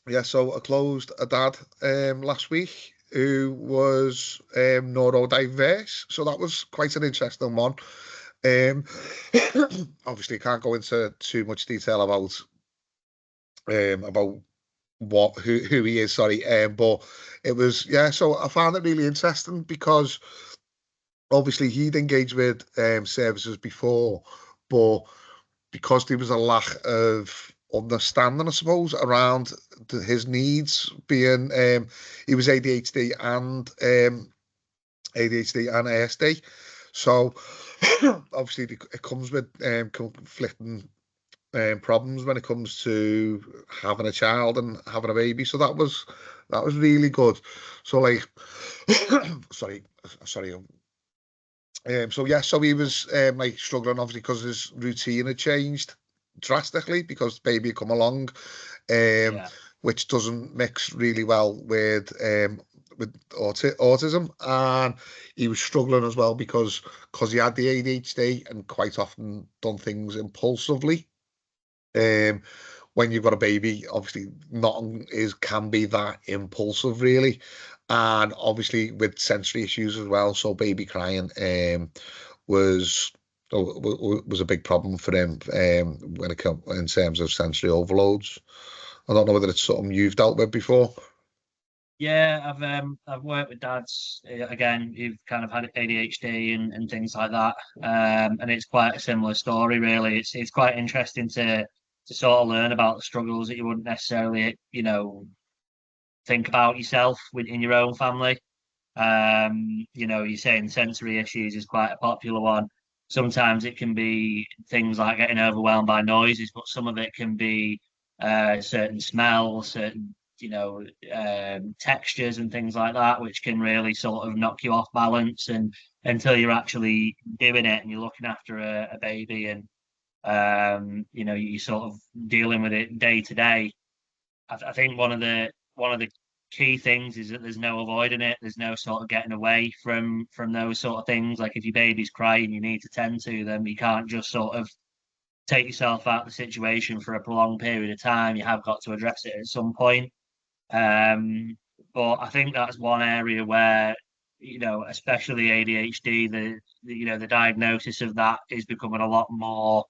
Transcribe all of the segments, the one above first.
Yeah, so I closed a dad last week who was neurodiverse, so that was quite an interesting one. Um, Obviously, can't go into too much detail about what who he is. Sorry, but it was, yeah. So I found it really interesting because obviously he'd engaged with services before, but because there was a lack of understanding, I suppose, around his needs, being he was ADHD and ASD. So obviously it comes with conflicting problems when it comes to having a child and having a baby. So that was really good. So like, sorry, sorry. So yeah, so he was like struggling obviously because his routine had changed drastically because baby had come along, um, Yeah. which doesn't mix really well with autism, and he was struggling as well because he had the ADHD and quite often done things impulsively. Um, when you've got a baby, obviously not is can be that impulsive really, and obviously with sensory issues as well. So baby crying was was a big problem for him when it comes in terms of sensory overloads. I don't know whether it's something you've dealt with before. Yeah, I've worked with dads again who've kind of had ADHD and things like that, and it's quite a similar story really. It's quite interesting to sort of learn about the struggles that you wouldn't necessarily think about yourself within your own family. You're saying sensory issues is quite a popular one. Sometimes it can be things like getting overwhelmed by noises, but some of it can be certain smells, certain, textures and things like that, which can really sort of knock you off balance. And until you're actually doing it and you're looking after a baby and, you're sort of dealing with it day to day. I think one of the key things is that there's no avoiding it. There's no sort of getting away from those sort of things. Like if your baby's crying, you need to tend to them. You can't just sort of take yourself out of the situation for a prolonged period of time. You have got to address it at some point. Um, but I think that's one area where, especially ADHD, the diagnosis of that is becoming a lot more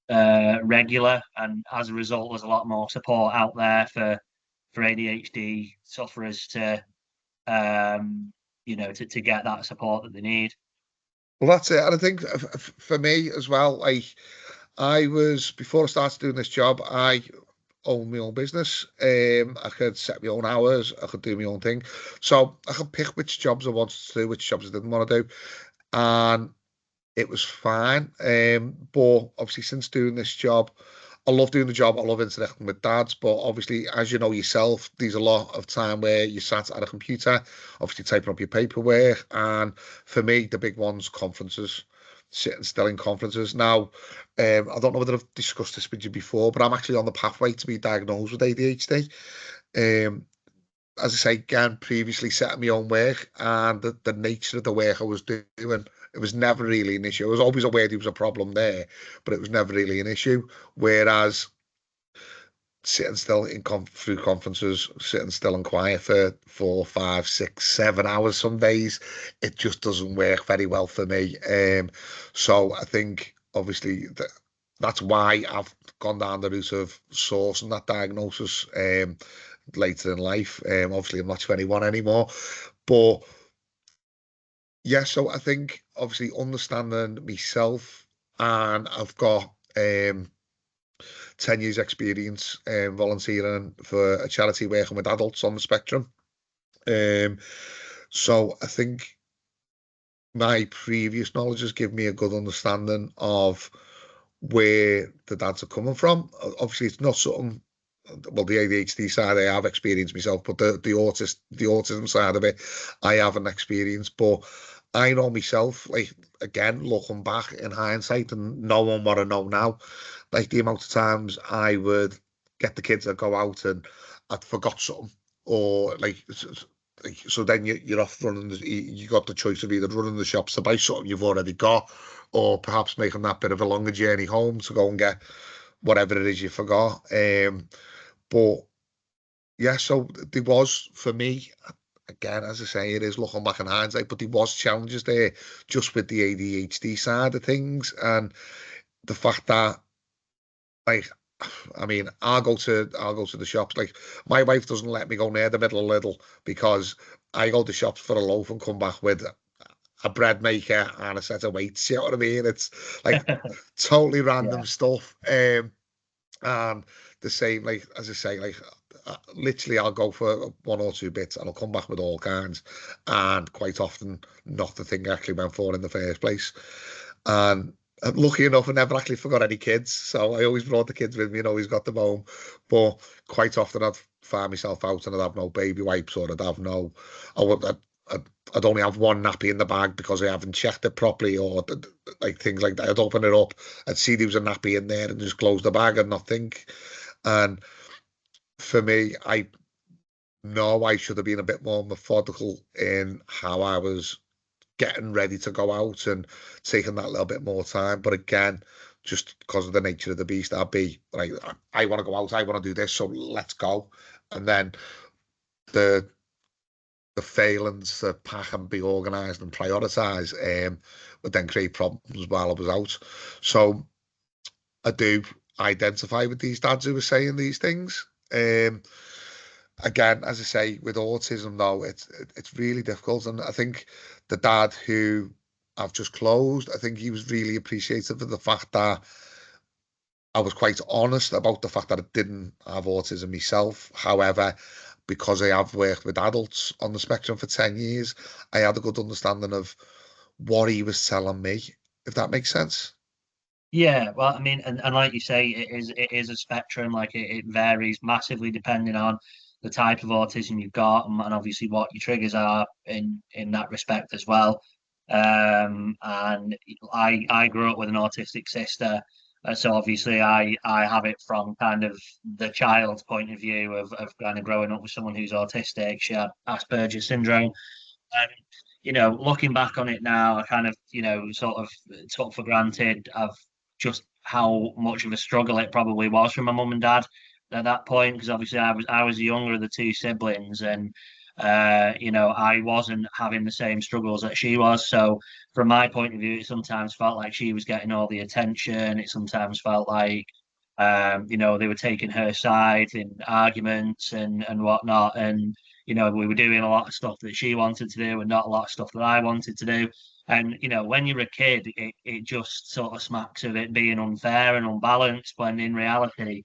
regular, and as a result, there's a lot more support out there for ADHD sufferers to get that support that they need. Well, that's it. And I think for me as well, like I was before I started doing this job, I own my own business. I could set my own hours. I could do my own thing. So I could pick which jobs I wanted to do, which jobs I didn't want to do, and it was fine. But obviously, since doing this job, I love doing the job. I love interacting with dads. But obviously, as you know yourself, there's a lot of time where you sat at a computer, obviously typing up your paperwork. And for me, the big ones, conferences, sitting still in conferences. Now, I don't know whether I've discussed this with you before, but I'm actually on the pathway to be diagnosed with ADHD. Um, as I say, again, previously setting my own work and the nature of the work I was doing, it was never really an issue. I was always aware there was a problem there, but it was never really an issue. Whereas sitting still through conferences, sitting still and quiet for 4, 5, 6, 7 hours some days, it just doesn't work very well for me. So I think obviously that's why I've gone down the route of sourcing that diagnosis later in life. Obviously, I'm not 21 anymore, but yeah. So I think obviously understanding myself, and I've got 10 years experience volunteering for a charity working with adults on the spectrum. Um, so I think my previous knowledge has given me a good understanding of where the dads are coming from. Obviously, it's not something. Well, the ADHD side I have experienced myself, but the autism side of it, I haven't experienced. But I know myself, like again, looking back in hindsight and knowing what I know now, like the amount of times I would get the kids to go out and I'd forgot something, or like, so then you're off running. You got the choice of either running the shops to buy something you've already got, or perhaps making that bit of a longer journey home to go and get whatever it is you forgot. But yeah, so there was, for me, again, as I say, it is looking back in hindsight, but there was challenges there just with the ADHD side of things, and the fact that, like, I mean, I'll go to the shops. Like, my wife doesn't let me go near the middle of Lidl because I go to shops for a loaf and come back with a bread maker and a set of weights. You know what I mean? It's like totally Yeah. random stuff. And the same, like, as I say, like, literally, I'll go for one or two bits and I'll come back with all kinds, and quite often not the thing I actually went for in the first place. And lucky enough, I never actually forgot any kids, so I always brought the kids with me and always got them home. But quite often, I'd find myself out and I'd have no baby wipes, or I'd have no, I would, I'd only have one nappy in the bag because I haven't checked it properly, or like things like that. I'd open it up, I'd see there was a nappy in there, and just close the bag and not think. And for me, I know I should have been a bit more methodical in how I was getting ready to go out and taking that little bit more time. But again, just because of the nature of the beast, I'd be like, I want to go out, I want to do this, so let's go. And then the failings to pack and be organised and prioritise would then create problems while I was out. So I do identify with these dads who were saying these things. Again, as I say, with autism though, it's really difficult, and I think the dad who I've just closed, I think he was really appreciative of the fact that I was quite honest about the fact that I didn't have autism myself. However, because I have worked with adults on the spectrum for 10 years, I had a good understanding of what he was telling me, if that makes sense. Yeah, well, I mean, and like you say, it is a spectrum. Like it varies massively depending on the type of autism you've got, and obviously what your triggers are in that respect as well. And I grew up with an autistic sister, so obviously I have it from kind of the child's point of view of kind of growing up with someone who's autistic. She had Asperger's syndrome, and looking back on it now, I kind of sort of took for granted of just how much of a struggle it probably was for my mum and dad at that point, because obviously I was the younger of the two siblings, and I wasn't having the same struggles that she was. So from my point of view, it sometimes felt like she was getting all the attention. It sometimes felt like they were taking her side in arguments and whatnot, and we were doing a lot of stuff that she wanted to do and not a lot of stuff that I wanted to do. And, when you're a kid, it just sort of smacks of it being unfair and unbalanced, when in reality,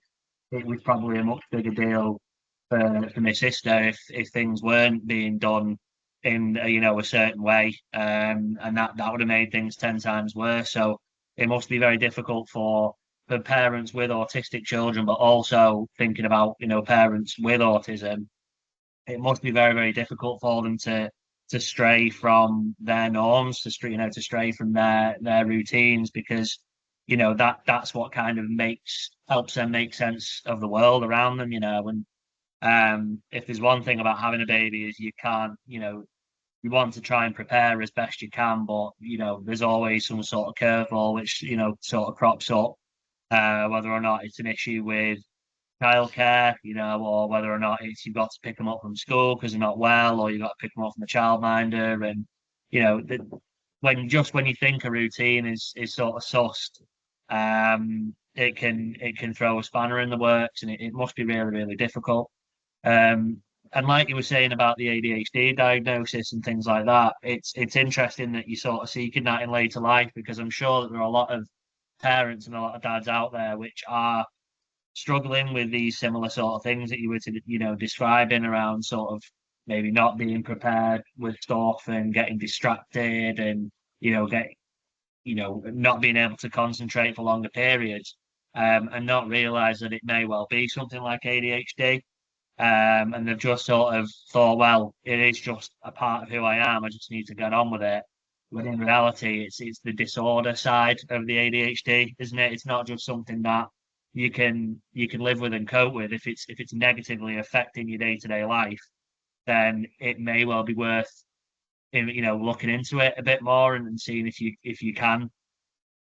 it was probably a much bigger deal for my sister if things weren't being done in, a certain way. And that would have made things 10 times worse. So it must be very difficult for parents with autistic children, but also thinking about, parents with autism. It must be very, very difficult for them to stray from their norms, to stray from their routines, because that's what kind of helps them make sense of the world around them. And if there's one thing about having a baby, is you can't, you want to try and prepare as best you can, but there's always some sort of curveball which sort of crops up, whether or not it's an issue with childcare, or whether or not it's you've got to pick them up from school because they're not well, or you've got to pick them up from the childminder. And when you think a routine is sort of sussed, it can throw a spanner in the works, and it must be really, really difficult. And like you were saying about the ADHD diagnosis and things like that, it's interesting that you're sort of seeking that in later life, because I'm sure that there are a lot of parents and a lot of dads out there which are struggling with these similar sort of things that you were describing, around sort of maybe not being prepared with stuff and getting distracted, and get not being able to concentrate for longer periods, and not realize that it may well be something like ADHD. And they've just sort of thought, well, it is just a part of who I am, I just need to get on with it. When in reality, it's the disorder side of the ADHD, isn't it? It's not just something that you can live with and cope with. If it's negatively affecting your day-to-day life, then it may well be worth looking into it a bit more, and seeing if you can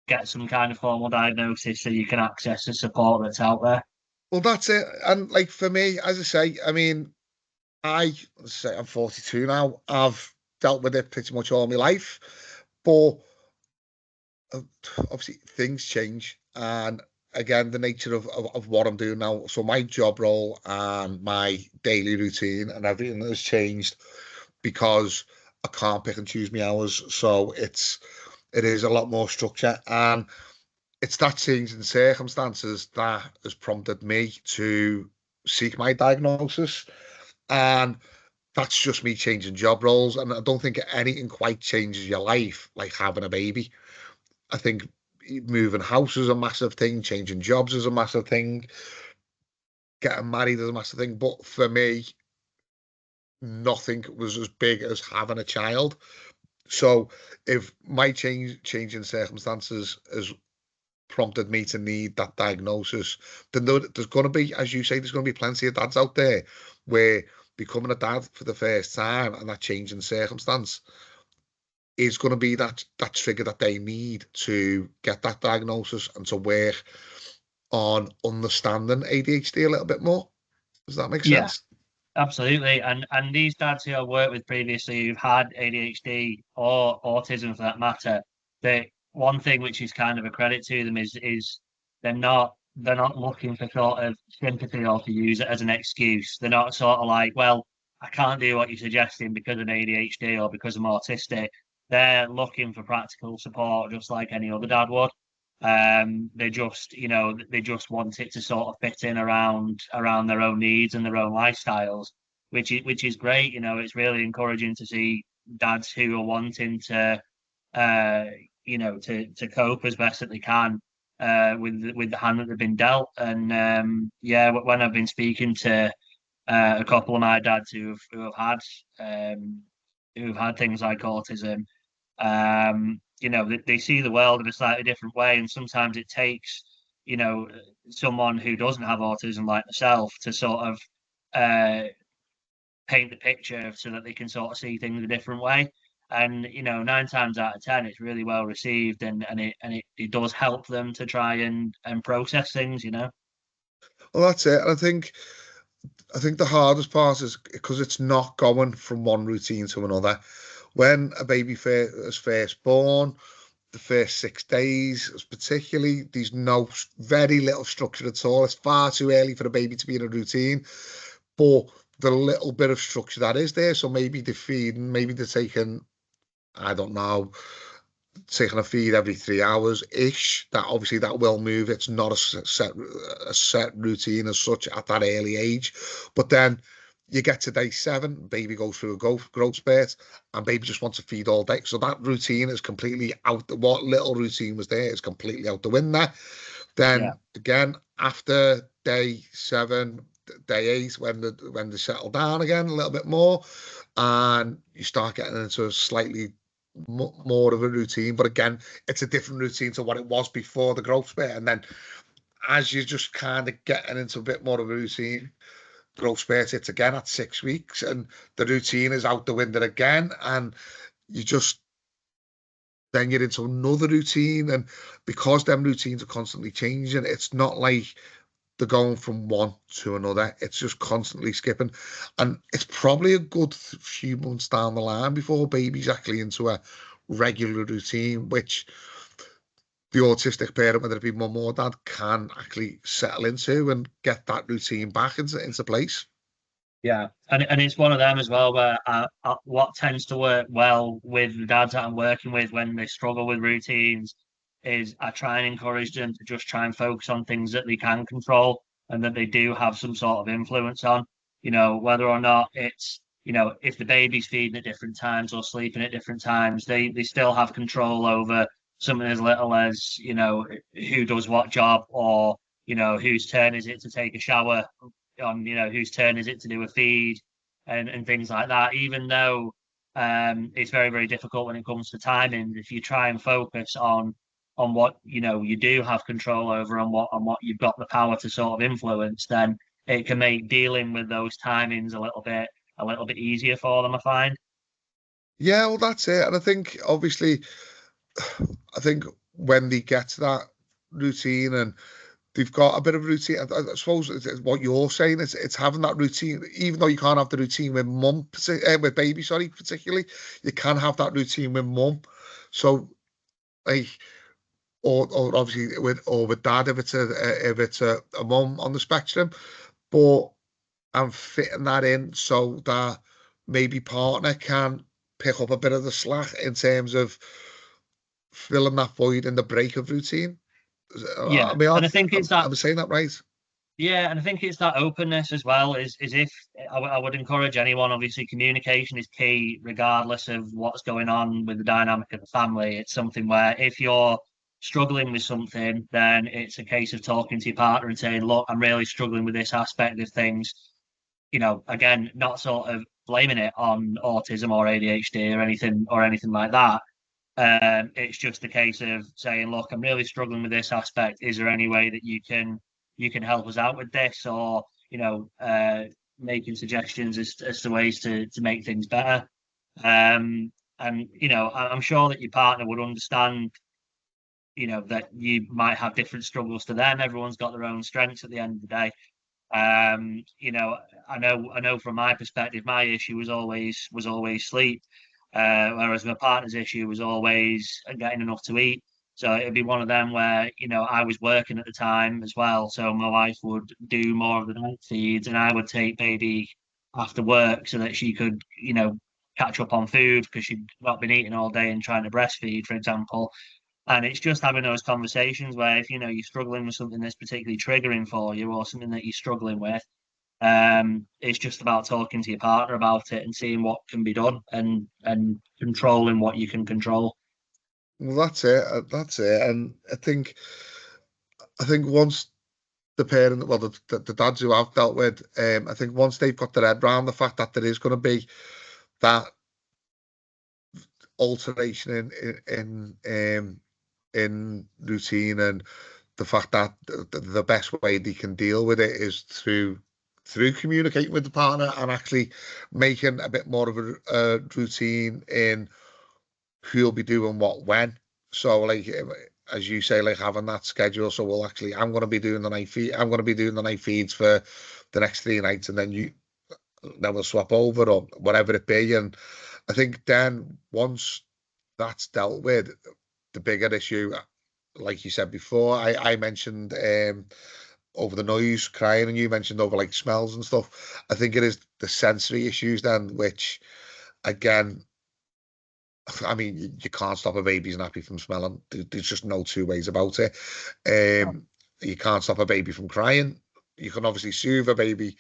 get some kind of formal diagnosis, so you can access the support that's out there. Well, that's it. And like for me, as I say, I mean, let's say I'm 42 now. I've dealt with it pretty much all my life, but uh, obviously things change, and again, the nature of what I'm doing now. So my job role and my daily routine and everything has changed because I can't pick and choose my hours. So it is a lot more structure, and it's that change in circumstances that has prompted me to seek my diagnosis. And that's just me changing job roles. And I don't think anything quite changes your life like having a baby. I think moving house is a massive thing, changing jobs is a massive thing, getting married is a massive thing. But for me, nothing was as big as having a child. So if my changing circumstances has prompted me to need that diagnosis, then there's going to be, as you say, there's going to be plenty of dads out there where becoming a dad for the first time and that change in circumstance is going to be that trigger that they need to get that diagnosis and to work on understanding ADHD a little bit more. Does that make Yeah, sense? absolutely. And these dads who I've worked with previously who've had ADHD or autism for that matter, the one thing which is kind of a credit to them is they're not looking for sort of sympathy or to use it as an excuse. They're not sort of like, well, I can't do what you're suggesting because of ADHD or because I'm autistic. They're looking for practical support just like any other dad would. They just, they just want it to sort of fit in around their own needs and their own lifestyles, which is great. It's really encouraging to see dads who are wanting to, uh, to cope as best that they can with the hand that they've been dealt. And yeah, when I've been speaking to a couple of my dads um, who have had things like autism, they see the world in a slightly different way, and sometimes it takes, you know, someone who doesn't have autism like myself to sort of uh, paint the picture so that they can sort of see things a different way. And 9 times out of ten, it's really well received, and it does help them to try and process things. Well, that's it. And I think the hardest part is because it's not going from one routine to another. When a baby is first born, the first 6 days, particularly, there's no very little structure at all. It's far too early for a baby to be in a routine, but the little bit of structure that is there, so maybe they're feeding, maybe they're taking, I don't know, taking a feed every 3 hours ish. That obviously that will move. It's not a set routine as such at that early age, but then you get to day 7, baby goes through a growth spurt, and baby just wants to feed all day. So that routine is completely out. What little routine was there is completely out the window. Yeah, Then again, after day 7, day 8, when they settle down again a little bit more, and you start getting into a slightly more of a routine. But again, it's a different routine to what it was before the growth spurt. And then as you just kind of getting into a bit more of a routine, growth spurt it's again at 6 weeks, and the routine is out the window again, and you just then you're into another routine. And because them routines are constantly changing, it's not like they're going from one to another. It's just constantly skipping. And it's probably a good few months down the line before baby's actually into a regular routine, which the autistic parent, whether it be mum or dad, can actually settle into and get that routine back into place. yeah, and it's one of them as well where what tends to work well with the dads that I'm working with when they struggle with routines is I try and encourage them to just try and focus on things that they can control and that they do have some sort of influence on. Whether or not it's if the baby's feeding at different times or sleeping at different times, they still have control over something as little as who does what job, or whose turn is it to take a shower, on whose turn is it to do a feed, and things like that. Even though it's very very difficult when it comes to timing, if you try and focus on what you do have control over, and what you've got the power to sort of influence, then it can make dealing with those timings a little bit easier for them, I find. Yeah, well, that's it. And I think, obviously, I think when they get to that routine and they've got a bit of a routine. I suppose it's what you're saying. It's having that routine, even though you can't have the routine with mum, with baby, sorry, particularly, you can have that routine with mum. So like, or obviously with dad if it's a mum on the spectrum, but I'm fitting that in so that maybe partner can pick up a bit of the slack in terms of filling that void in the break of routine. I Yeah, mean, and I think it's that. I'm saying that right. Yeah, and I think it's that openness as well. Is if I would encourage anyone. Obviously, communication is key, regardless of what's going on with the dynamic of the family. It's something where if you're struggling with something, then it's a case of talking to your partner and saying, "Look, I'm really struggling with this aspect of things." You know, again, not sort of blaming it on autism or ADHD or anything like that. It's just a case of saying, look, I'm really struggling with this aspect. Is there any way that you can help us out with this, or making suggestions as to ways to make things better? And I'm sure that your partner would understand, that you might have different struggles to them. Everyone's got their own strengths at the end of the day. I know from my perspective, my issue was always sleep, whereas my partner's issue was always getting enough to eat. So it'd be one of them where I was working at the time as well, so my wife would do more of the night feeds, and I would take baby after work so that she could catch up on food because she'd not been eating all day and trying to breastfeed, for example. And it's just having those conversations where if you're struggling with something that's particularly triggering for you or something that you're struggling with, it's just about talking to your partner about it and seeing what can be done and controlling what you can control. Well, that's it. That's it. And I think once the parent, well, the dads who I've dealt with, I think once they've got their head around the fact that there is going to be that alteration in routine, and the fact that the best way they can deal with it is through communicating with the partner and actually making a bit more of a routine in who'll be doing what when. So like as you say, like having that schedule. So well, actually, I'm going to be doing the night feed. I'm going to be doing the night feeds for the next 3 nights, and then we'll swap over or whatever it be. And I think then once that's dealt with, the bigger issue, like you said before, I mentioned over the noise crying, and you mentioned over like smells and stuff. I think it is the sensory issues then, which again, I mean, you can't stop a baby's nappy from smelling. There's just no two ways about it. You can't stop a baby from crying. You can obviously soothe a baby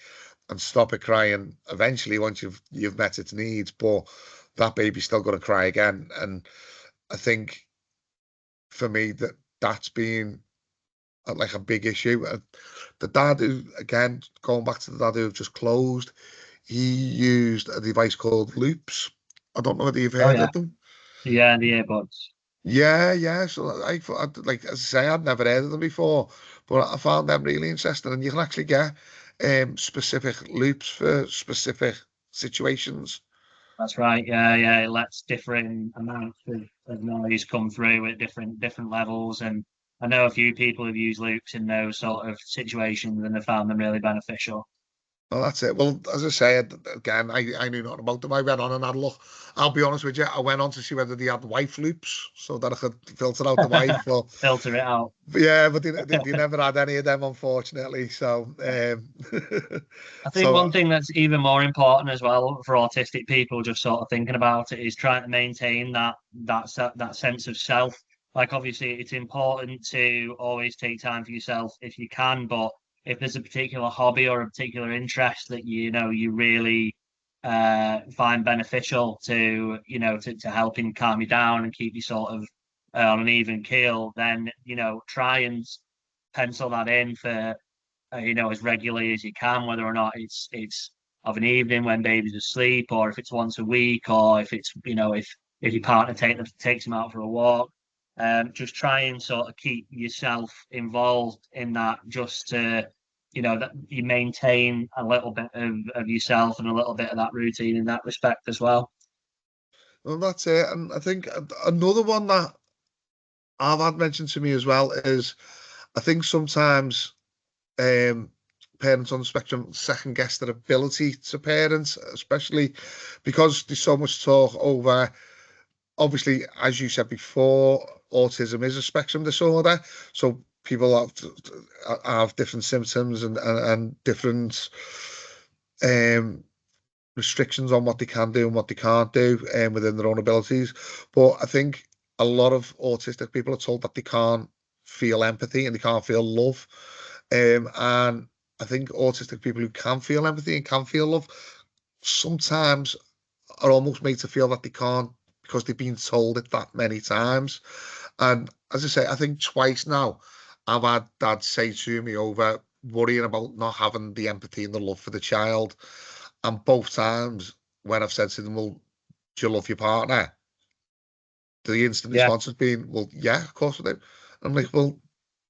and stop it crying eventually once you've met its needs, but that baby's still going to cry again. And I think for me that's been like a big issue. The dad who, again, going back to the dad who just closed, he used a device called loops. I don't know whether you've Oh heard yeah, of them. yeah, the earbuds. Yeah, yeah. So like as I say, I'd never heard of them before, but I found them really interesting, and you can actually get specific loops for specific situations. That's right. Yeah, yeah. It lets different amounts of noise come through at different levels, and I know a few people have used loops in those sort of situations and have found them really beneficial. Well, that's it. Well, as I said, again, I knew nothing about them. I went on and had a look. I'll be honest with you, I went on to see whether they had wife loops so that I could filter out the wife. Well, Filter it out. yeah, but they never had any of them, unfortunately. So, I think so one thing that's even more important as well for autistic people, just sort of thinking about it, is trying to maintain that sense of self. Like obviously, it's important to always take time for yourself if you can, but if there's a particular hobby or a particular interest that you really find beneficial to to helping calm you down and keep you sort of on an even keel, then try and pencil that in for as regularly as you can, whether or not it's of an evening when baby's asleep, or if it's once a week, or if it's if your partner takes him out for a walk. Just try and sort of keep yourself involved in that, just to that you maintain a little bit of yourself and a little bit of that routine in that respect as well. well, that's it. And I think another one that I've had mentioned to me as well is I think sometimes parents on the spectrum second guess their ability to parent, especially because there's so much talk over. Obviously, as you said before, autism is a spectrum disorder, so people have different symptoms and different um, restrictions on what they can do and what they can't do within their own abilities. But I think a lot of autistic people are told that they can't feel empathy and they can't feel love. And I think autistic people who can feel empathy and can feel love sometimes are almost made to feel that they can't because they've been told it that many times. And as I say, I think twice now I've had dad say to me over worrying about not having the empathy and the love for the child. And both times when I've said to them, well, do you love your partner? The instant Yeah, response has been, well, yeah, of course I do. I'm like, well,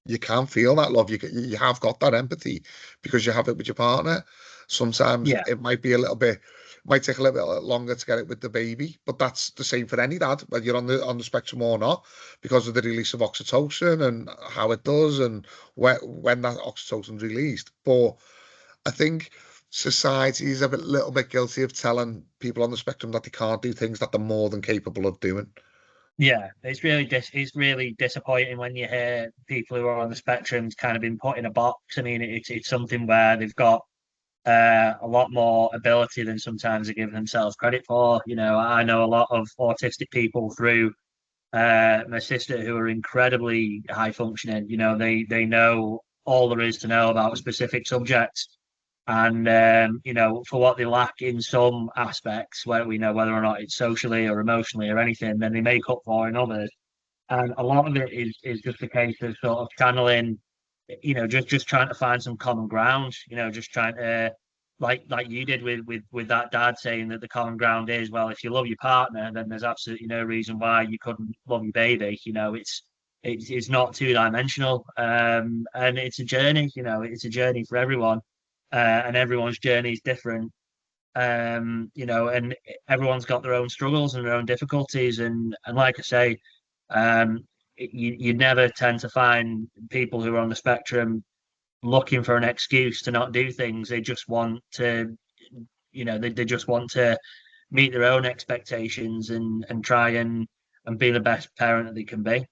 you can feel that love. You have got that empathy because you have it with your partner. Sometimes yeah, it might be a little bit, might take a little bit longer to get it with the baby, but that's the same for any dad, whether you're on the spectrum or not, because of the release of oxytocin and how it does and when that oxytocin's released. But I think society is little bit guilty of telling people on the spectrum that they can't do things that they're more than capable of doing. yeah. It's really disappointing when you hear people who are on the spectrum kind of been put in a box. I mean, it's something where they've got a lot more ability than sometimes they give themselves credit for. You know, I know a lot of autistic people through my sister who are incredibly high functioning. You know, they know all there is to know about specific subjects, and you know, for what they lack in some aspects, where we know whether or not it's socially or emotionally or anything, then they make up for in others. And a lot of it is just a case of sort of channeling, you know, just trying to find some common ground. You know, just trying to like you did with that dad saying that the common ground is, well, if you love your partner, then there's absolutely no reason why you couldn't love your baby. You know, it's not two dimensional, and it's a journey. You know, it's a journey for everyone, and everyone's journey is different. You know, and everyone's got their own struggles and their own difficulties, and like I say, um, you never tend to find people who are on the spectrum looking for an excuse to not do things. They just want to, you know, they just want to meet their own expectations and try and be the best parent that they can be.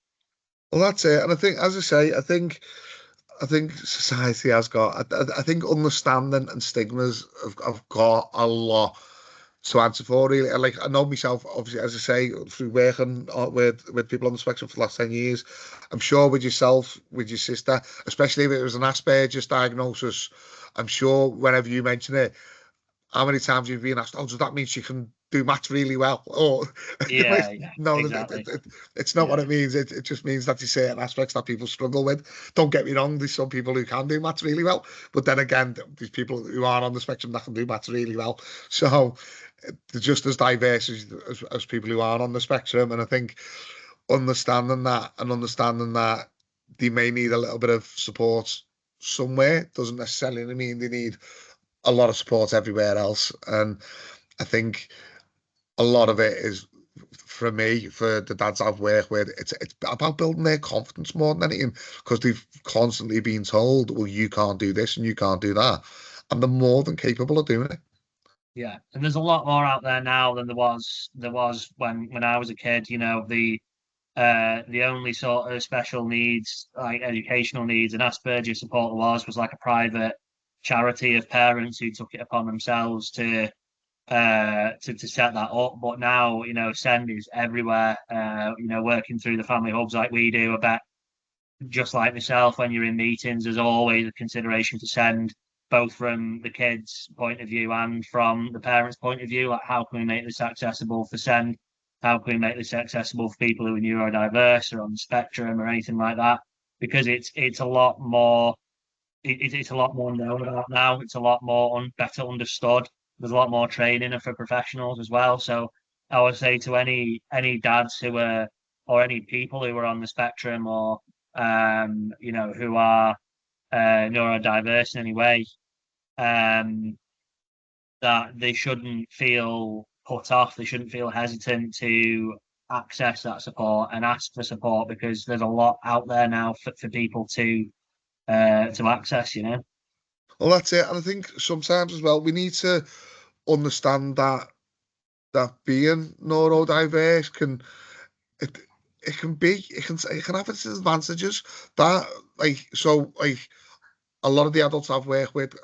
Well, that's it. And I think, as I say, I think society has got. I think understanding and stigmas have got a lot to answer for. Really, like I know myself, obviously, as I say, through working with people on the spectrum for the last 10 years. I'm sure with yourself, with your sister, especially if it was an Asperger's diagnosis. I'm sure whenever you mention it, how many times you've been asked, "Oh, does that mean she can do maths really well?" Or Yeah, yeah, no, exactly. it's not what Yeah, it means. It just means that there's certain aspects that people struggle with. Don't get me wrong. There's some people who can do maths really well, but then again, there's people who are on the spectrum that can do maths really well. So they're just as diverse as people who aren't on the spectrum. And I think understanding that they may need a little bit of support somewhere doesn't necessarily mean they need a lot of support everywhere else. And I think a lot of it is for me, for the dads I've worked with, it's about building their confidence more than anything because they've constantly been told, well, you can't do this and you can't do that. And they're more than capable of doing it. yeah. And there's a lot more out there now than there was when I was a kid. You know, the only sort of special needs, like educational needs and Asperger's support was like a private charity of parents who took it upon themselves to set that up. But now, you know, Send is everywhere. You know, working through the family hubs like we do. I bet just like myself, when you're in meetings, there's always a consideration to Send, both from the kids' point of view and from the parents' point of view. Like, how can we make this accessible for Send? How can we make this accessible for people who are neurodiverse or on the spectrum or anything like that? Because it's a lot more it's a lot more known about now. It's a lot more better understood. There's a lot more training for professionals as well. So I would say to any dads who are or any people who are on the spectrum or you know who are neurodiverse in any way, um, that they shouldn't feel put off. They shouldn't feel hesitant to access that support and ask for support because there's a lot out there now for people to access. You know. Well, that's it. And I think sometimes as well, we need to understand that being neurodiverse it it can have its advantages. That like a lot of the adults I've worked with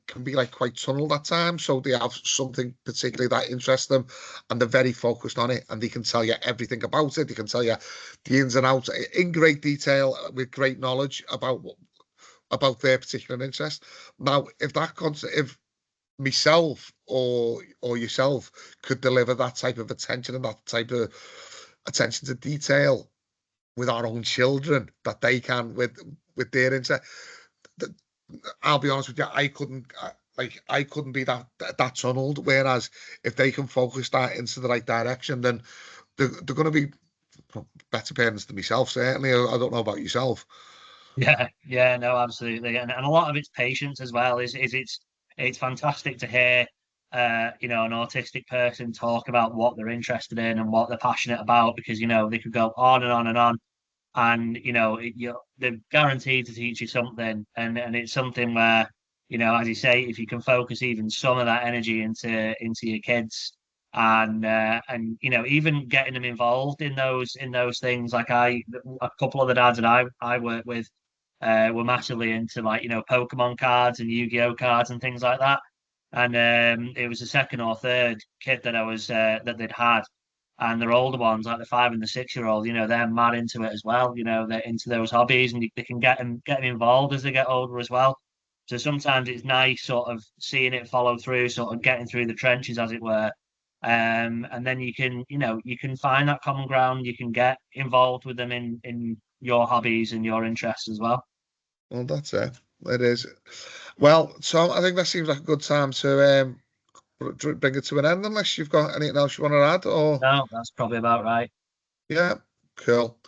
can be like quite tunneled at times. So they have something particularly that interests them, and they're very focused on it, and they can tell you everything about it. They can tell you the ins and outs in great detail with great knowledge about their particular interest. Now, if myself or yourself could deliver that type of attention and that type of attention to detail with our own children that they can with their interest, I'll be honest with you, I couldn't be that tunneled. Whereas if they can focus that into the right direction, then they're going to be better parents than myself. Certainly, I don't know about yourself. Yeah, no, absolutely, and a lot of it's patience as well. Is it's fantastic to hear, you know, an autistic person talk about what they're interested in and what they're passionate about, because you know they could go on and on and on, and you know they're guaranteed to teach you something, and it's something where, you know, as you say, if you can focus even some of that energy into your kids, and you know, even getting them involved in those things, like a couple of the dads that I work with were massively into, like, you know, Pokemon cards and Yu-Gi-Oh cards and things like that. And it was the second or third kid that I was that they'd had, and their older ones, like the 5 and the 6 year old, you know, they're mad into it as well. You know, they're into those hobbies, and they can get them involved as they get older as well. So sometimes it's nice, sort of seeing it follow through, sort of getting through the trenches, as it were. And then you can, you know, you can find that common ground. You can get involved with them in your hobbies and your interests as well. Well, that's it. It is. Well, Tom, I think that seems like a good time to bring it to an end, unless you've got anything else you want to add, or No, that's probably about right. yeah, cool.